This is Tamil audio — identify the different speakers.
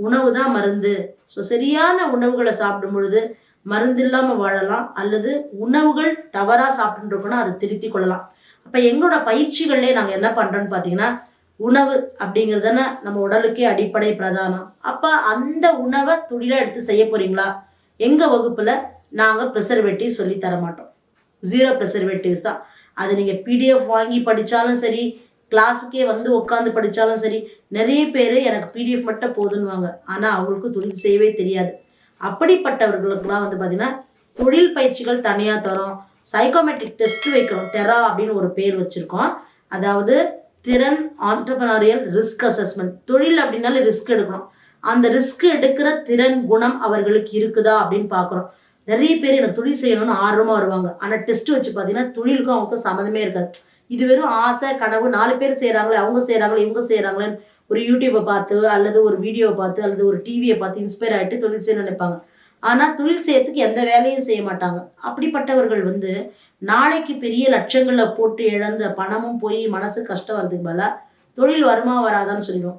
Speaker 1: உணவு தான் மருந்து. ஸோ சரியான உணவுகளை சாப்பிடும் பொழுது மருந்து இல்லாமல் வாழலாம், அல்லது உணவுகள் தவறாக சாப்பிட்டுருக்கோன்னா அதை திருத்தி கொள்ளலாம். அப்போ எங்களோட பயிற்சிகள்லேயே நாங்கள் என்ன பண்ணுறோன்னு பார்த்தீங்கன்னா, உணவு அப்படிங்கிறது தானே நம்ம உடலுக்கே அடிப்படை பிரதானம். அப்போ அந்த உணவை துளிலாக எடுத்து செய்ய போகிறீங்களா? எங்கள் வகுப்பில் நாங்கள் ப்ரிசர்வேட்டிவ் சொல்லி தர மாட்டோம். 0 ப்ரிசர்வேட்டிவ்ஸ் தான். அது நீங்கள் பிடிஎஃப் வாங்கி படித்தாலும் சரி, கிளாஸுக்கே வந்து உட்காந்து படித்தாலும் சரி. நிறைய பேர் எனக்கு பிடிஎஃப் மட்டும் போதுன்னுவாங்க, ஆனால் அவங்களுக்கு தொழில் செய்யவே தெரியாது. அப்படிப்பட்டவர்களுக்கெல்லாம் வந்து பார்த்திங்கன்னா தொழில் பயிற்சிகள் தனியாக தரோம். சைக்கோமெட்ரிக் டெஸ்ட் வைக்கிறோம். டெரா அப்படின்னு ஒரு பேர் வச்சுருக்கோம். அதாவது திறன் ஆண்டர்ப்ரனரியல் ரிஸ்க் அசஸ்மெண்ட். தொழில் அப்படின்னாலே ரிஸ்க் எடுக்கணும். அந்த ரிஸ்க் எடுக்கிற திறன் குணம் அவர்களுக்கு இருக்குதா அப்படின்னு பார்க்குறோம். நிறைய பேர் எனக்கு தொழில் செய்யணும்னு ஆர்வமாக வருவாங்க, ஆனால் டெஸ்ட் வச்சு பார்த்தீங்கன்னா தொழிலுக்கும் அவங்களுக்கும் சம்மந்தமே இருக்காது. இது வெறும் ஆசை கனவு, 4 பேர் செய்கிறாங்களே, அவங்க செய்கிறாங்களே, இவங்க செய்கிறாங்களேன்னு ஒரு யூடியூப்பை பார்த்து அல்லது ஒரு வீடியோவை பார்த்து அல்லது ஒரு டிவியை பார்த்து இன்ஸ்பயர் ஆகிட்டு தொழில் செய்ய நினைப்பாங்க. ஆனால் தொழில் செய்யறதுக்கு எந்த வேலையும் செய்ய மாட்டாங்க. அப்படிப்பட்டவர்கள் வந்து நாளைக்கு பெரிய லட்சங்களில் போட்டு இழந்த பணமும் போய் மனசு கஷ்டம் வர்றதுக்கு பதிலாக தொழில் வருமா வராதான்னு சொல்லிடுவோம்.